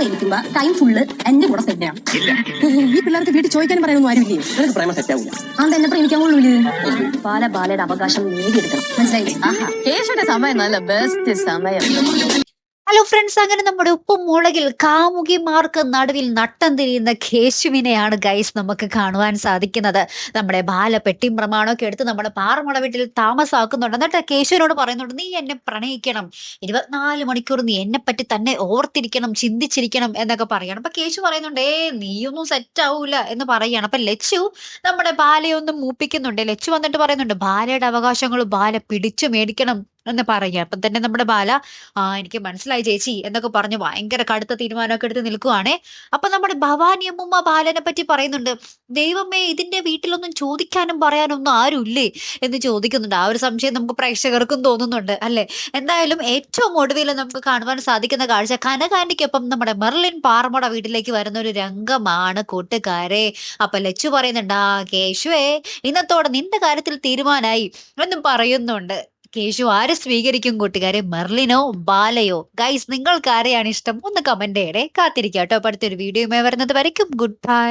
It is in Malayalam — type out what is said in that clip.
ഇരിക്കുമ്പോ ടൈം ഫുള്ള് എന്റെ കൂടെ സ്പെൻഡ് ചെയ്യണം. ഈ പിള്ളേർക്ക് വീട്ടിൽ ചോദിക്കാനും പറയാനൊന്നും ആരുമില്ലേ? ഇവർക്ക് പ്രേമം സെറ്റ് ആവില്ല. അത് എന്നെ പ്രേമിക്കാൻ കൊള്ളൂല്. ബാലയുടെ അവകാശം നേടിയെടുക്കണം. മനസ്സിലായി? കേശുടെ സമയം നല്ല ബെസ്റ്റ് സമയം. ഹലോ ഫ്രണ്ട്സ്, അങ്ങനെ നമ്മുടെ ഉപ്പും മുളകിൽ കാമുകിമാർക്ക് നടുവിൽ നട്ടം തിരിയുന്ന കേശുവിനെയാണ് ഗൈസ് നമുക്ക് കാണുവാൻ സാധിക്കുന്നത്. നമ്മുടെ ബാല പെട്ടിയും പ്രമാണമൊക്കെ എടുത്ത് നമ്മുടെ പാറമട വീട്ടിൽ താമസാക്കുന്നുണ്ട്. എന്നിട്ട് കേശുവിനോട് പറയുന്നുണ്ട്, നീ എന്നെ പ്രണയിക്കണം, 24 മണിക്കൂർ നീ എന്നെ പറ്റി തന്നെ ഓർത്തിരിക്കണം, ചിന്തിച്ചിരിക്കണം എന്നൊക്കെ പറയണം. അപ്പൊ കേശു പറയുന്നുണ്ട്, നീയൊന്നും സെറ്റ് ആവൂല എന്ന് പറയാണ്. അപ്പൊ ലച്ചു നമ്മുടെ ബാലയൊന്നും മൂപ്പിക്കുന്നുണ്ട്. ലച്ചു വന്നിട്ട് പറയുന്നുണ്ട്, ബാലയുടെ അവകാശങ്ങൾ ബാല പിടിച്ചു മേടിക്കണം എന്ന് പറയുക. അപ്പൊ തന്നെ നമ്മുടെ ബാല എനിക്ക് മനസ്സിലായി ചേച്ചി എന്നൊക്കെ പറഞ്ഞ് ഭയങ്കര കടുത്ത തീരുമാനമൊക്കെ എടുത്ത് നിൽക്കുവാണേ. അപ്പൊ നമ്മുടെ ഭവാനി അമ്മുമ്മ ബാലനെ പറ്റി പറയുന്നുണ്ട്, ദൈവമേ ഇതിന്റെ വീട്ടിലൊന്നും ചോദിക്കാനും പറയാനൊന്നും ആരുമില്ലേ എന്ന് ചോദിക്കുന്നുണ്ട്. ആ ഒരു സംശയം നമുക്ക് പ്രേക്ഷകർക്കും തോന്നുന്നുണ്ട് അല്ലെ. എന്തായാലും ഏറ്റവും ഒടുവിൽ നമുക്ക് കാണുവാൻ സാധിക്കുന്ന കാഴ്ച കനകാന്റിക്കൊപ്പം നമ്മുടെ മെർലിൻ പാറമട വീട്ടിലേക്ക് വരുന്ന ഒരു രംഗമാണ് കൂട്ടുകാരെ. അപ്പൊ ലച്ചു പറയുന്നുണ്ട്, കേശുവേ ഇന്നത്തോടെ നിന്റെ കാര്യത്തിൽ തീരുമാനമായി എന്നും പറയുന്നുണ്ട്. കേശു ആരെ സ്വീകരിക്കും കൂട്ടുകാരെ, മെർലിനോ ബാലയോ? ഗൈസ് നിങ്ങൾക്ക് ആരെയാണ് ഇഷ്ടം? ഒന്ന് കമന്റ് ചെയ്യണേ. കാത്തിരിക്കാട്ടോ. അടുത്തൊരു വീഡിയോയുമായി വരുന്നത് വരയ്ക്കും ഗുഡ് ബൈ.